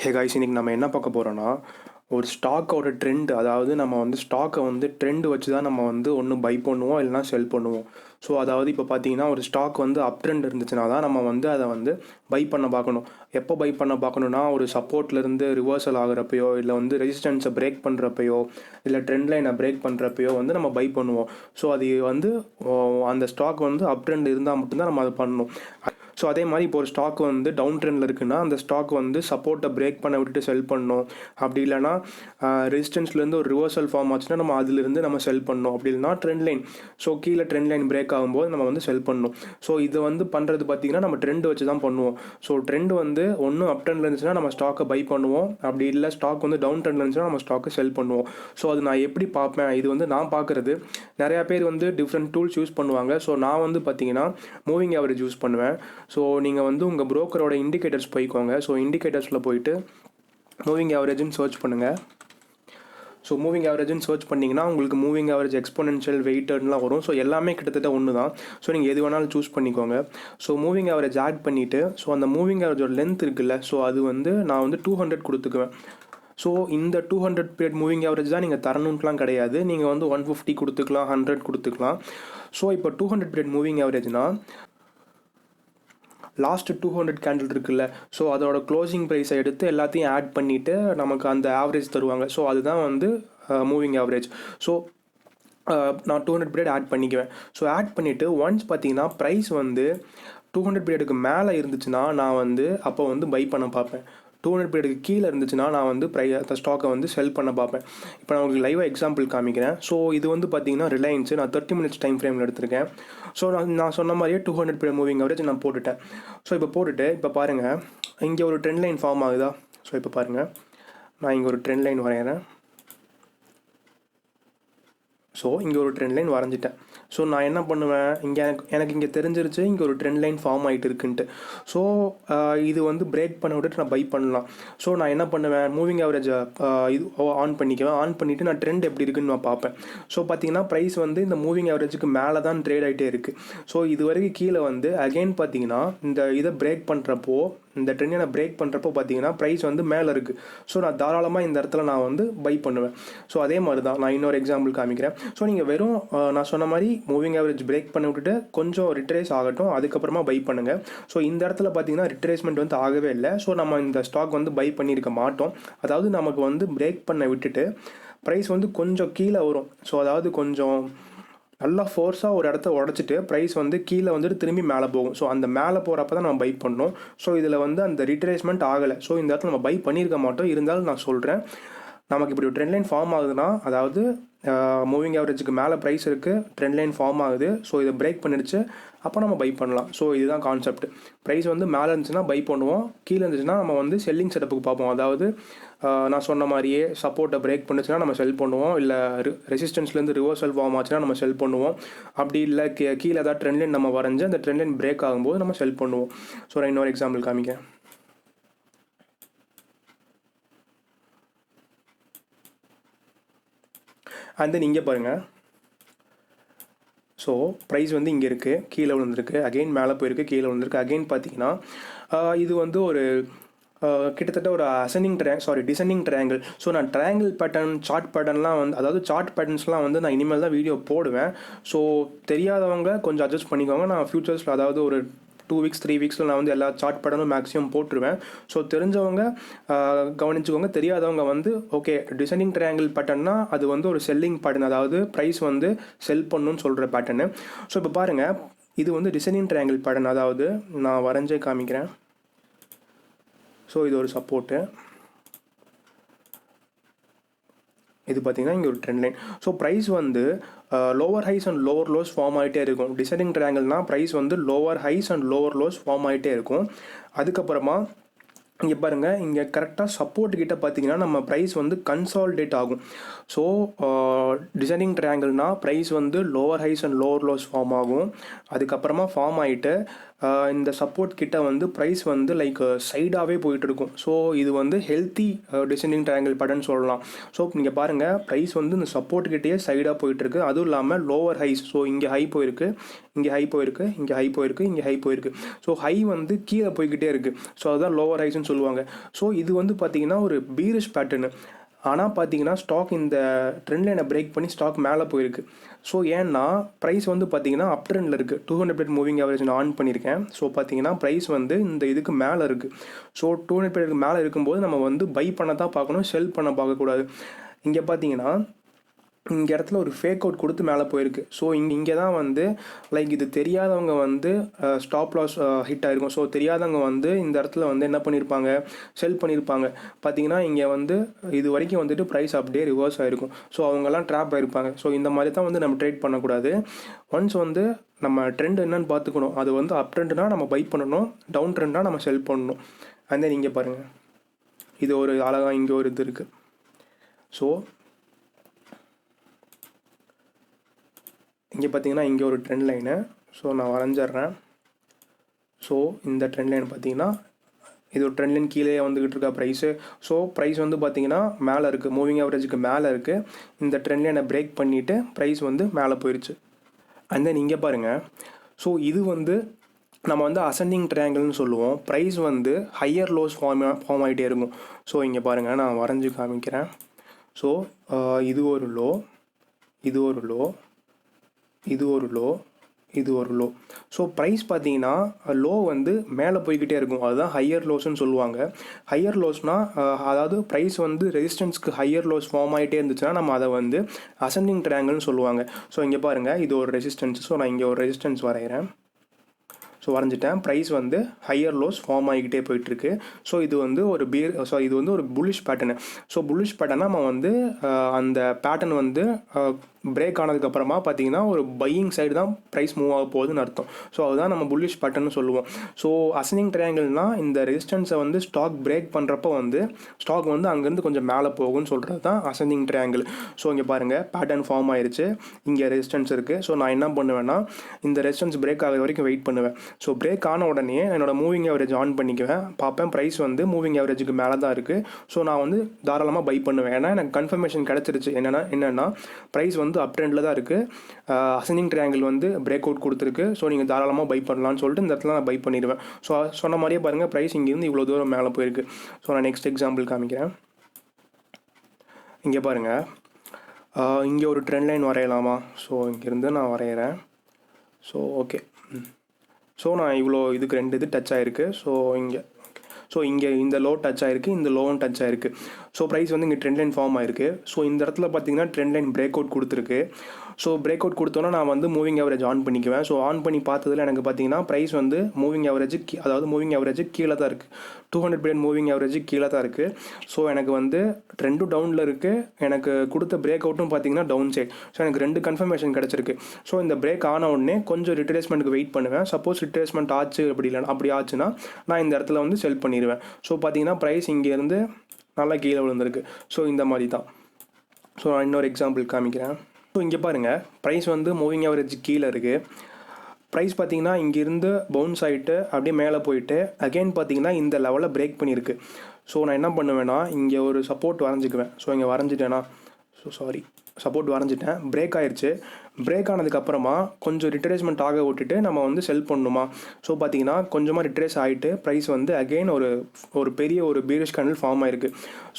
Hey guys, இன்னைக்கு நம்ம என்ன பார்க்க போகிறோன்னா, ஒரு ஸ்டாக்கோட ட்ரெண்ட். அதாவது நம்ம வந்து ஸ்டாக்கை வந்து ட்ரெண்ட் வச்சு தான் நம்ம வந்து ஒன்று பை பண்ணுவோம், இல்லைனா செல் பண்ணுவோம். ஸோ அதாவது இப்போ பார்த்தீங்கன்னா, ஒரு ஸ்டாக் வந்து அப் ட்ரெண்ட் இருந்துச்சுன்னா தான் நம்ம வந்து அதை வந்து பை பண்ண பார்க்கணும். எப்போ பை பண்ண பார்க்கணுன்னா, ஒரு சப்போர்ட்லேருந்து ரிவர்சல் ஆகிறப்பையோ, இல்லை வந்து ரெசிஸ்டன்ஸை பிரேக் பண்ணுறப்பையோ, இல்லை ட்ரெண்ட் லைனை பிரேக் பண்ணுறப்பையோ வந்து நம்ம பை பண்ணுவோம். ஸோ அது வந்து அந்த ஸ்டாக் வந்து அப் ட்ரெண்ட் இருந்தால் மட்டும்தான் நம்ம அதை பண்ணணும். ஸோ அதே மாதிரி இப்போ ஒரு ஸ்டாக் வந்து டவுன் ட்ரெண்டில் இருக்குன்னா, அந்த ஸ்டாக் வந்து சப்போர்ட்டை பிரேக் பண்ண விட்டுட்டு செல் பண்ணணும். அப்படி இல்லைனா ரெசிஸ்டன்ஸ்லேருந்து ஒரு ரிவர்சல் ஃபார்ம் ஆச்சுன்னா நம்ம அதிலிருந்து நம்ம செல் பண்ணணும். அப்படி இல்லைனா ட்ரெண்ட் லைன், ஸோ கீழே ட்ரெண்ட் லைன் பிரேக் ஆகும்போது நம்ம வந்து செல் பண்ணணும். ஸோ இதை வந்து பண்ணுறது பார்த்திங்கன்னா நம்ம ட்ரெண்ட் வச்சு தான் பண்ணுவோம். ஸோ ட்ரெண்ட் வந்து ஒன்றும் அப் ட்ரெண்டில் இருந்துச்சுன்னா நம்ம ஸ்டாக்கை பை பண்ணுவோம். அப்படி இல்லை ஸ்டாக் வந்து டவுன் ட்ரெண்டில் இருந்துச்சுன்னா நம்ம ஸ்டாக்கை செல் பண்ணுவோம். ஸோ அது நான் எப்படி பார்ப்பேன், இது வந்து நான் பார்க்குறது. நிறையா பேர் வந்து டிஃப்ரெண்ட் டூல்ஸ் யூஸ் பண்ணுவாங்க. ஸோ நான் வந்து பார்த்திங்கன்னா மூவிங் ஆவரேஜ் யூஸ் பண்ணுவேன். ஸோ நீங்கள் வந்து உங்கள் ப்ரோக்கரோட இண்டிகேட்டர்ஸ் போய்க்கோங்க. ஸோ இண்டிகேட்டர்ஸில் போயிட்டு மூவிங் ஆவரேஜ்னு சர்ச் பண்ணுங்கள். ஸோ மூவிங் ஆவரேஜ்னு சர்ச் பண்ணிங்கன்னா உங்களுக்கு மூவிங் ஆவரேஜ், எக்ஸ்போனென்ஷியல், வெயிட்டட்லாம் வரும். ஸோ எல்லாமே கிட்டத்தட்ட ஒன்று தான். ஸோ நீங்கள் எது வேணாலும் சூஸ் பண்ணிக்கோங்க. ஸோ மூவிங் ஆவரேஜ் ஆட் பண்ணிவிட்டு, ஸோ அந்த மூவிங் ஆவரேஜோட லென்த் இருக்குல்ல, ஸோ அது வந்து நான் வந்து 200 கொடுத்துக்குவேன். ஸோ இந்த 200 பீரியட் மூவிங் ஆவரேஜ் தான் நீங்கள் தரணுன்ட்டுலாம் கிடையாது. நீங்கள் வந்து 150 கொடுத்துக்கலாம், 100 கொடுத்துக்கலாம். ஸோ இப்போ 200 பீரியட் மூவிங் ஆவரேஜ்னால் லாஸ்ட்டு 200 கேண்டில் இருக்குல்ல, ஸோ அதோட க்ளோசிங் ப்ரைஸை எடுத்து எல்லாத்தையும் ஆட் பண்ணிவிட்டு நமக்கு அந்த ஆவரேஜ் தருவாங்க. ஸோ அதுதான் வந்து மூவிங் ஆவரேஜ். ஸோ நான் 200 பீரியட் ஆட் பண்ணிக்குவேன். ஸோ ஆட் பண்ணிவிட்டு ஒன்ஸ் பார்த்தீங்கன்னா ப்ரைஸ் வந்து 200 பீரியடுக்கு மேலே இருந்துச்சுன்னா நான் வந்து அப்போ வந்து பை பண்ண பார்ப்பேன். 200 பீரியடுக்கு கீழே இருந்துச்சுன்னா நான் வந்து அந்த ஸ்டாக்கை வந்து செல் பண்ண பார்ப்பேன். இப்போ நான் உங்களுக்கு லைவாக எக்ஸாம்பிள் காமிக்கிறேன். ஸோ இது வந்து பார்த்தீங்கன்னா ரிலையன்ஸு, நான் 30 மினிட்ஸ் டைம் ஃப்ரேமில் எடுத்திருக்கேன். ஸோ நான் சொன்ன மாதிரியே 200 பீரியட் மூவிங் ஆவரேஜ் நான் போட்டுட்டேன். ஸோ இப்போ போட்டுட்டு இப்போ பாருங்கள், இங்கே ஒரு ட்ரெண்ட் லைன் ஃபார்ம் ஆகுதா. ஸோ இப்போ பாருங்கள், நான் இங்கே ஒரு ட்ரெண்ட் லைன் வரைகிறேன். ஸோ இங்கே ஒரு ட்ரெண்ட் லைன் வரைஞ்சிட்டேன். ஸோ நான் என்ன பண்ணுவேன், எனக்கு இங்கே தெரிஞ்சிருச்சு இங்கே ஒரு ட்ரெண்ட் லைன் ஃபார்ம் ஆகிட்டு இருக்குன்ட்டு. ஸோ இது வந்து பிரேக் பண்ண விட்டுட்டு நான் பை பண்ணலாம். ஸோ நான் என்ன பண்ணுவேன், மூவிங் ஆவரேஜை இது ஆன் பண்ணிக்குவேன். ஆன் பண்ணிவிட்டு நான் ட்ரெண்ட் எப்படி இருக்குன்னு நான் பார்ப்பேன். ஸோ பார்த்தீங்கன்னா ப்ரைஸ் வந்து இந்த மூவிங் ஆவரேஜுக்கு மேலே தான் ட்ரேட் ஆகிட்டே இருக்குது. ஸோ இது வரைக்கும் கீழே வந்து அகெயின் பார்த்தீங்கன்னா இந்த இதை பிரேக் பண்ணுறப்போ, இந்த ட்ரெண்டை பிரேக் பண்ணுறப்போ பார்த்தீங்கன்னா ப்ரைஸ் வந்து மேலே இருக்குது. ஸோ நான் தாராளமாக இந்த இடத்துல நான் வந்து பை பண்ணுவேன். ஸோ அதே மாதிரி தான் நான் இன்னொரு எக்ஸாம்பிள் காமிக்கிறேன். ஸோ நீங்கள் வெறும் நான் சொன்ன மாதிரி மூவிங் ஆவரேஜ் பிரேக் பண்ணி விட்டுட்டு கொஞ்சம் ரிட்ரேஸ் ஆகட்டும், அதுக்கப்புறமா பை பண்ணுங்கள். ஸோ இந்த இடத்துல பார்த்தீங்கன்னா ரிட்ரேஸ்மெண்ட் வந்து ஆகவே இல்லை. ஸோ நம்ம இந்த ஸ்டாக் வந்து பை பண்ணியிருக்க மாட்டோம். அதாவது நமக்கு வந்து பிரேக் பண்ண விட்டுட்டு ப்ரைஸ் வந்து கொஞ்சம் கீழே வரும். ஸோ அதாவது கொஞ்சம் நல்லா ஃபோர்ஸாக ஒரு இடத்த உடச்சிட்டு ப்ரைஸ் வந்து கீழே வந்துட்டு திரும்பி மேலே போகும். ஸோ அந்த மேலே போகிறப்ப தான் நம்ம பை பண்ணோம். ஸோ இதில் வந்து அந்த ரிட்ரேஸ்மெண்ட் ஆகலை. ஸோ இந்த இடத்துல நம்ம பை பண்ணியிருக்க மாட்டோம். இருந்தாலும் நான் சொல்கிறேன், நமக்கு இப்படி ஒரு ட்ரெண்ட் லைன் ஃபார்ம் ஆகுதுன்னா, அதாவது மூவிங் ஆவரேஜுக்கு மேலே ப்ரைஸ் இருக்குது, ட்ரெண்ட் லைன் ஃபார்ம் ஆகுது. ஸோ இதை பிரேக் பண்ணிடுச்சு, அப்போ நம்ம பை பண்ணலாம். ஸோ இதுதான் கான்செப்ட். ப்ரைஸ் வந்து மேலே இருந்துச்சுன்னா பை பண்ணுவோம், கீழே இருந்துச்சுன்னா நம்ம வந்து செல்லிங் செட்டப்புக்கு பார்ப்போம். அதாவது நான் சொன்ன மாதிரியே சப்போர்ட்டை பிரேக் பண்ணுச்சுன்னா நம்ம செல் பண்ணுவோம், இல்லை ரெசிஸ்டன்ஸ்லேருந்து ரிவர்சல் ஃபார்ம் ஆச்சுன்னா நம்ம செல் பண்ணுவோம். அப்படி இல்லை கீழே ஏதாவது ட்ரெண்ட் லைன் நம்ம வரைஞ்சி அந்த ட்ரெண்ட் லைன் பிரேக் ஆகும்போது நம்ம செல் பண்ணுவோம். ஸோ நான் இன்னொரு எக்ஸாம்பிள் காமிக்கிறேன். அண்ட் தென் இங்கே பாருங்கள், ஸோ ப்ரைஸ் வந்து இங்கே இருக்குது, கீழே விழுந்திருக்கு, அகெயின் மேலே போயிருக்கு, கீழே விழுந்திருக்கு. அகெயின் பார்த்தீங்கன்னா இது வந்து ஒரு கிட்டத்தட்ட ஒரு டிசெண்டிங் ட்ரையாங்கிள். ஸோ நான் ட்ரையாங்கிள் பேட்டர்ன், சார்ட் பேட்டர்ன்லாம் வந்து, அதாவது சார்ட் பேட்டர்ன்ஸ்லாம் வந்து நான் இனிமேல் தான் வீடியோ போடுவேன். ஸோ தெரியாதவங்க கொஞ்சம் அட்ஜஸ்ட் பண்ணிக்கோங்க. நான் ஃப்யூச்சர்ஸில், அதாவது ஒரு 2 வீக்ஸ் 3 வீக்ஸில் நான் வந்து எல்லா சார்ட் பேட்டர்னும் மேக்ஸிமம் போட்டுருவேன். ஸோ தெரிஞ்சவங்க கவனிச்சுக்கோங்க. தெரியாதவங்க வந்து ஓகே, டிசெண்டிங் ட்ரையாங்கிள் பேட்டர்னா அது வந்து ஒரு செல்லிங் பேட்டர்ன், அதாவது ப்ரைஸ் வந்து செல் பண்ணணும்னு சொல்கிற பேட்டர்னு. ஸோ இப்போ பாருங்கள், இது வந்து டிசெண்டிங் ட்ரையாங்கிள் பேட்டர்ன், அதாவது நான் வரைஞ்சே காமிக்கிறேன். ஸோ இது ஒரு சப்போர்ட்டு, இது பார்த்தீங்கன்னா இங்கே ஒரு ட்ரெண்ட் லைன். ஸோ ப்ரைஸ் வந்து lower highs and lower lows form ஆகிட்டே இருக்கும். டிசெண்டிங் ட்ரையாங்கிள்னால் ப்ரைஸ் வந்து lower highs and lower lows form ஆகிட்டே இருக்கும். அதுக்கப்புறமா இங்கே பாருங்கள், இங்கே கரெக்டாக சப்போர்ட் கிட்ட பார்த்தீங்கன்னா நம்ம ப்ரைஸ் வந்து கன்சாலிடேட் ஆகும். ஸோ டிசெண்டிங் ட்ரையாங்கிள்னால் ப்ரைஸ் வந்து lower highs and lower lows form ஆகும். அதுக்கப்புறமா ஃபார்ம் ஆகிட்டு இந்த சப்போர்ட் கிட்ட வந்து ப்ரைஸ் வந்து லைக் சைடாகவே போயிட்டுருக்கும். ஸோ இது வந்து ஹெல்த்தி டிசெண்டிங் ட்ரையாங்கிள் பேட்டர்ன் சொல்லலாம். ஸோ நீங்கள் பாருங்கள் ப்ரைஸ் வந்து இந்த சப்போர்ட் கிட்டேயே சைடாக போயிட்டுருக்கு. அதுவும் இல்லாமல் லோவர் ஹைஸ், ஸோ இங்கே ஹை போயிருக்கு, இங்கே ஹை போயிருக்கு, இங்கே ஹை போயிருக்கு, இங்கே ஹை போயிருக்கு. ஸோ ஹை வந்து கீழே போய்கிட்டே இருக்குது. ஸோ அதுதான் லோவர் ஹைஸ்ன்னு சொல்லுவாங்க. ஸோ இது வந்து பார்த்திங்கன்னா ஒரு பீரிஷ் பேட்டர்னு. ஆனால் பார்த்தீங்கன்னா ஸ்டாக் இந்த ட்ரெண்ட் லைனை பிரேக் பண்ணி ஸ்டாக் மேலே போயிருக்கு. ஸோ ஏன்னா ப்ரைஸ் வந்து பார்த்தீங்கன்னா அப் ட்ரெண்டில் இருக்குது. 200 பீரியட் மூவிங் ஆவரேஜ் நான் ஆன் பண்ணியிருக்கேன். ஸோ பார்த்தீங்கன்னா ப்ரைஸ் வந்து இந்த இதுக்கு மேலே இருக்குது. ஸோ 200 பீரியடுக்கு மேலே இருக்கும்போது நம்ம வந்து பை பண்ண தான் பார்க்கணும், செல் பண்ண பார்க்கக்கூடாது. இங்கே பார்த்தீங்கன்னா இங்கே இடத்துல ஒரு ஃபேக் அவுட் கொடுத்து மேலே போயிருக்கு. ஸோ இங்கே தான் வந்து லைக் இது தெரியாதவங்க வந்து ஸ்டாப் லாஸ் ஹிட் ஆகிருக்கும். ஸோ தெரியாதவங்க வந்து இந்த இடத்துல வந்து என்ன பண்ணியிருப்பாங்க, செல் பண்ணியிருப்பாங்க. பார்த்தீங்கன்னா இங்கே வந்து இது வரைக்கும் வந்துட்டு ப்ரைஸ் அப்படியே ரிவர்ஸ் ஆகிருக்கும். ஸோ அவங்கெல்லாம் ட்ராப் ஆகிருப்பாங்க. ஸோ இந்த மாதிரி தான் வந்து நம்ம ட்ரேட் பண்ணக்கூடாது. ஒன்ஸ் வந்து நம்ம ட்ரெண்ட் என்னன்னு பார்த்துக்கணும். அது வந்து அப் ட்ரெண்ட்னா நம்ம பை பண்ணணும், டவுன் ட்ரெண்ட்னா நம்ம செல் பண்ணணும். அந்த இங்கே பாருங்கள், இது ஒரு அழகாக இங்கே ஒரு இது இருக்குது. ஸோ இங்கே பார்த்தீங்கன்னா இங்கே ஒரு ட்ரெண்ட் லைனு. ஸோ நான் வரைஞ்சிட்றேன். ஸோ இந்த ட்ரெண்ட் லைன் பார்த்தீங்கன்னா இது ஒரு ட்ரெண்ட் லைன் கீழே வந்துக்கிட்டு இருக்கா ப்ரைஸு. ஸோ ப்ரைஸ் வந்து பார்த்தீங்கன்னா மேலே இருக்குது, மூவிங் ஆவரேஜுக்கு மேலே இருக்குது. இந்த ட்ரெண்ட் லைனை பிரேக் பண்ணிவிட்டு ப்ரைஸ் வந்து மேலே போயிடுச்சு. அண்ட் தென் இங்கே பாருங்கள். ஸோ இது வந்து நம்ம வந்து அசெண்டிங் ட்ரையாங்கிள்னு சொல்லுவோம். ப்ரைஸ் வந்து ஹையர் லோஸ் ஃபார்ம் ஆகிட்டே இருக்கும். ஸோ இங்கே பாருங்கள், நான் வரைஞ்சி காமிக்கிறேன். ஸோ இது ஒரு லோ, இது ஒரு லோ, இது ஒரு லோ, இது ஒரு லோ. ஸோ ப்ரைஸ் பார்த்தீங்கன்னா லோ வந்து மேலே போய்கிட்டே இருக்கும். அதுதான் ஹையர் லோஸ்ன்னு சொல்லுவாங்க. ஹையர் லோஸ்னால் அதாவது ப்ரைஸ் வந்து ரெசிஸ்டன்ஸ்க்கு ஹையர் லோஸ் ஃபார்ம் ஆகிட்டே இருந்துச்சுன்னா நம்ம அதை வந்து அசெண்டிங் ட்ரையாங்கிள்னு சொல்லுவாங்க. ஸோ இங்கே பாருங்கள், இது ஒரு ரெசிஸ்டன்ஸ். ஸோ நான் இங்கே ஒரு ரெசிஸ்டன்ஸ் வரைகிறேன். ஸோ வரைஞ்சிட்டேன். ப்ரைஸ் வந்து ஹையர் லோஸ் ஃபார்ம் ஆகிக்கிட்டே போயிட்டுருக்கு. ஸோ இது வந்து ஒரு இது வந்து ஒரு புல்லிஷ் பேட்டர்னு. ஸோ புல்லிஷ் பேட்டர்னா நம்ம வந்து அந்த பேட்டர்ன் வந்து பிரேக் ஆனதுக்கப்புறமா பார்த்தீங்கன்னா ஒரு பையிங் சைடு தான் ப்ரைஸ் மூவ் ஆக போகுதுன்னு அர்த்தம். ஸோ அதுதான் நம்ம புல்லிஷ் பேட்டர்னு சொல்லுவோம். ஸோ அசெண்டிங் ட்ரையாங்கிள்னால் இந்த ரெசிஸ்டன்ஸை வந்து ஸ்டாக் பிரேக் பண்ணுறப்போ வந்து ஸ்டாக் வந்து அங்கேருந்து கொஞ்சம் மேலே போகும்னு சொல்கிறது தான் அசெண்டிங் ட்ரையாங்கிள். ஸோ இங்கே பாருங்கள், பேட்டர்ன் ஃபார்ம் ஆயிடுச்சு. இங்கே ரெசிஸ்டன்ஸ் இருக்குது. ஸோ நான் என்ன பண்ணுவேன்னா இந்த ரெசிஸ்டன்ஸ் பிரேக் ஆகிற வரைக்கும் வெயிட் பண்ணுவேன். ஸோ பிரேக் ஆன உடனே என்னோடய மூவிங் ஆவரேஜ் ஆன் பண்ணிக்குவேன். பார்ப்பேன் ப்ரைஸ் வந்து மூவிங் ஆவரேஜுக்கு மேலே தான் இருக்குது. ஸோ நான் வந்து தாராளமாக பை பண்ணுவேன். ஏன்னா எனக்கு கன்ஃபர்மேஷன் கிடச்சிருச்சு. என்னென்னா ப்ரைஸ் வந்து அப் ட்ரெண்டில் தான் இருக்குது, அசெண்டிங் ட்ரையாங்கிள் வந்து பிரேக் அவுட் கொடுத்துருக்கு. ஸோ நீங்கள் தாராளமாக பை பண்ணலான்னு சொல்லிட்டு இந்த இடத்துல நான் பை பண்ணிடுவேன். ஸோ சொன்ன மாதிரியே பாருங்கள், ப்ரைஸ் இங்கேருந்து இவ்வளோ தூரம் மேலே போயிருக்கு. ஸோ நான் நெக்ஸ்ட் எக்ஸாம்பிள் காமிக்கிறேன். இங்கே பாருங்கள், இங்கே ஒரு ட்ரெண்ட் லைன் வரையலாமா? ஸோ இங்கேருந்து நான் வரைகிறேன். So okay. ஸோ நான் இவ்வளோ இதுக்கு 2 இது டச் ஆகிருக்கு. ஸோ இங்கே இந்த லோ டச் ஆகிருக்கு, இந்த லோவும் டச் ஆகிருக்கு. ஸோ ப்ரைஸ் வந்து இங்கே ட்ரெண்ட் லைன் ஃபார்ம் ஆகிருக்கு. ஸோ இந்த இடத்துல பார்த்தீங்கன்னா ட்ரெண்ட் லைன் பிரேக் அவுட் கொடுத்துருக்கு. ஸோ பிரேக் அவுட் கொடுத்தோன்னா நான் வந்து மூவிங் ஆவரேஜ் ஆன் பண்ணிக்குவேன். ஸோ ஆன் பண்ணி பார்த்ததில் எனக்கு பார்த்தீங்கன்னா ப்ரைஸ் வந்து மூவிங் ஆவரேஜ் அதாவது மூவிங் ஆவரேஜ் கீழே தான் இருக்குது. 200 பீரியட் மூவிங் ஆவரேஜ் கீழே தான் இருக்குது. ஸோ எனக்கு வந்து ட்ரெண்டும் டவுனில் இருக்குது. எனக்கு கொடுத்த பிரேக் அவுட்டும் பார்த்தீங்கன்னா டவுன் சைட். ஸோ எனக்கு 2 கன்ஃபர்மேஷன் கிடச்சிருக்கு. ஸோ இந்த பிரேக் ஆன உடனே கொஞ்சம் ரிட்ரேஸ்மெண்ட்டுக்கு வெயிட் பண்ணுவேன். சப்போஸ் ரிட்ரேஸ்மெண்ட் ஆச்சு அப்படி ஆச்சுன்னா நான் இந்த இடத்துல வந்து செல் பண்ணிடுவேன். ஸோ பார்த்தீங்கன்னா ப்ரைஸ் இங்கேருந்து நல்லா கீழே விழுந்திருக்கு. ஸோ இந்த மாதிரி தான். ஸோ நான் இன்னொரு எக்ஸாம்பிள் காமிக்கிறேன். ஸோ இங்கே பாருங்கள், ப்ரைஸ் வந்து மூவிங் ஆவரேஜ் கீழே இருக்குது. ப்ரைஸ் பார்த்தீங்கன்னா இங்கேருந்து பவுன்ஸ் ஆகிட்டு அப்படியே மேலே போயிட்டு அகெயின் பார்த்தீங்கன்னா இந்த லெவலில் பிரேக் பண்ணியிருக்கு. ஸோ நான் என்ன பண்ணுவேன்னா இங்கே ஒரு சப்போர்ட் வரைஞ்சிக்குவேன். ஸோ இங்கே வரைஞ்சிட்டேன்னா சப்போர்ட் வரைஞ்சிட்டேன். பிரேக் ஆயிடுச்சு. பிரேக் ஆனதுக்கப்புறமா கொஞ்சம் ரிட்ரேஸ்மெண்ட் ஆக விட்டுட்டு நம்ம வந்து செல் பண்ணணுமா? ஸோ பார்த்தீங்கன்னா கொஞ்சமாக ரிட்ரேஸ் ஆகிட்டு ப்ரைஸ் வந்து அகெயின் ஒரு பெரிய ஒரு பீரிஷ் கேண்டில் ஃபார்ம் ஆயிருக்கு.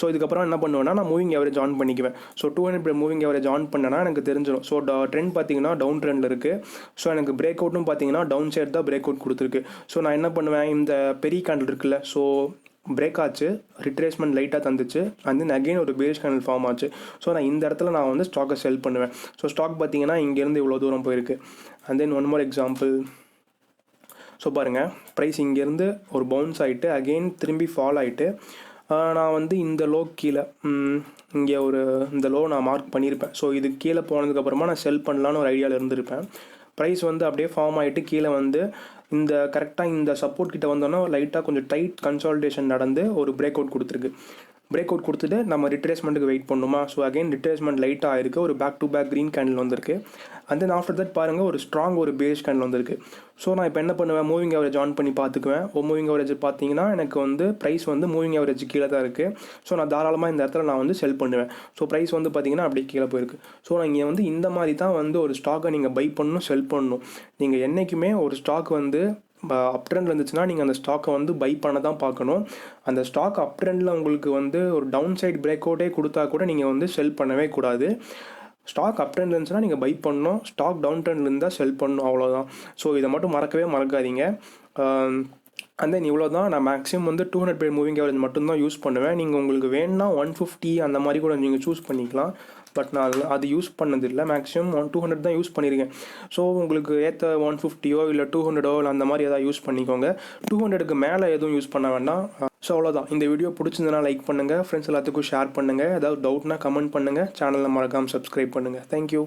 ஸோ இதுக்கப்புறம் என்ன பண்ணுவேன்னா நான் மூவிங் ஆவரேஜ் ஆன் பண்ணிக்குவேன். ஸோ 200 மூவிங் ஆவரேஜ் ஆன் பண்ணேன்னா எனக்கு தெரிஞ்சிடும். ஸோ ட்ரெண்ட் பார்த்தீங்கன்னா டவுன் ட்ரெண்டில் இருக்குது. ஸோ எனக்கு பிரேக் அவுட்டும் பார்த்தீங்கன்னா டவுன் சைட் தான் பிரேக் அவுட் கொடுத்துருக்கு. ஸோ நான் என்ன பண்ணுவேன், இந்த பெரிய கேண்டில் இருக்குல்ல, ஸோ பிரேக் ஆச்சு, ரிட்ரேஸ்மெண்ட் லைட்டாக தந்துச்சு, அண்ட் தென் அகெயின் ஒரு பேரிஷ் கேண்டில் ஃபார்ம் ஆச்சு. ஸோ நான் இந்த இடத்துல நான் வந்து ஸ்டாக்கை செல் பண்ணுவேன். ஸோ ஸ்டாக் பார்த்தீங்கன்னா இங்கேருந்து இவ்வளோ தூரம் போயிருக்கு. And then one more example. So பாருங்கள், ப்ரைஸ் இங்கேருந்து ஒரு பவுன்ஸ் ஆகிட்டு அகெயின் திரும்பி ஃபால் ஆகிட்டு நான் வந்து இந்த லோ கீழே இங்கே இந்த லோ நான் மார்க் பண்ணியிருப்பேன். ஸோ இது கீழே போனதுக்கப்புறமா நான் செல் பண்ணலான்னு ஒரு ஐடியாவில் இருந்திருப்பேன். ப்ரைஸ் வந்து அப்படியே ஃபார்ம் ஆகிட்டு கீழே வந்து கரெக்டாக இந்த சப்போர்ட் கிட்ட வந்தோன்னா லைட்டாக கொஞ்சம் டைட் கன்சாலிடேஷன் நடந்து ஒரு பிரேக் அவுட் கொடுத்துருக்கு. பிரேக் அவுட் கொடுத்துட்டு நம்ம ரிட்ரேஸ்மெண்ட்டுக்கு வெயிட் பண்ணுமா. ஸோ அகைன் ரிட்ரேஸ்மெண்ட் லைட்டாக ஆயிருக்கு, ஒரு back to back green candle வந்திருக்கு. அண்ட் தென் ஆஃப்டர் தட் பாருங்கள் ஒரு ஸ்ட்ராங் ஒரு பேரிஷ் கேண்டில் வந்திருக்கு. ஸோ நான் இப்போ என்ன பண்ணுவேன், மூவிங் ஆவரேஜ் ஆன் பண்ணி பார்த்துக்குவேன். மூவிங் ஆவரேஜ் பார்த்தீங்கன்னா எனக்கு வந்து ப்ரைஸ் வந்து மூவிங் ஆவரேஜ் கீழே தான் இருக்குது. ஸோ நான் தாராளமாக இந்த இடத்துல நான் வந்து செல் பண்ணுவேன். ஸோ ப்ரைஸ் வந்து பார்த்தீங்கன்னா அப்படியே கீழே போயிருக்கு. ஸோ நான் இங்கே வந்து இந்த மாதிரி தான் வந்து ஒரு ஸ்டாக்கை நீங்கள் பை பண்ணணும், செல் பண்ணணும். நீங்கள் என்றைக்குமே ஒரு ஸ்டாக் வந்து அப் ட்ரெண்டில் இருந்துச்சுன்னா நீங்கள் அந்த ஸ்டாக்கை வந்து பை பண்ண தான் பார்க்கணும். அந்த ஸ்டாக் அப் ட்ரெண்டில் உங்களுக்கு வந்து ஒரு டவுன் சைட் பிரேக் அவுட்டே கொடுத்தா கூட நீங்கள் வந்து செல் பண்ணவே கூடாது. ஸ்டாக் அப் ட்ரெண்டில் இருந்துச்சுன்னா நீங்கள் பை பண்ணணும், ஸ்டாக் டவுன் ட்ரெண்டில் இருந்தால் செல் பண்ணணும், அவ்வளோதான். ஸோ இதை மட்டும் மறக்கவே மறக்காதீங்க. அண்ட் தென் இவ்வளோ தான். நான் மேக்ஸிமம் வந்து 200 பீரியட் மூவிங் ஆவரேஜ் மட்டும்தான் யூஸ் பண்ணுவேன். நீங்கள் உங்களுக்கு வேணுன்னா 150 அந்த மாதிரி கூட நீங்கள் சூஸ் பண்ணிக்கலாம். பட் நான் அது யூஸ் பண்ணதில்லை. மேக்ஸிமம் 200 தான் யூஸ் பண்ணியிருக்கேன். ஸோ உங்களுக்கு ஏற்ற 150யோ இல்லை 200ஓ இல்லை அந்த மாதிரி எதாவது யூஸ் பண்ணிக்கோங்க. 200க்கு மேலே எதுவும் யூஸ் பண்ண வேண்டாம். ஸோ அவ்வளோதான். இந்த வீடியோ பிடிச்சிருந்தனா லைக் பண்ணுங்கள், ஃப்ரெண்ட்ஸ் எல்லாத்துக்கும் ஷேர் பண்ணுங்கள். ஏதாவது டவுட்னா கமெண்ட் பண்ணுங்கள், சேனலில் மறக்காமல் சப்ஸ்கிரைப் பண்ணுங்கள். தேங்க்யூ.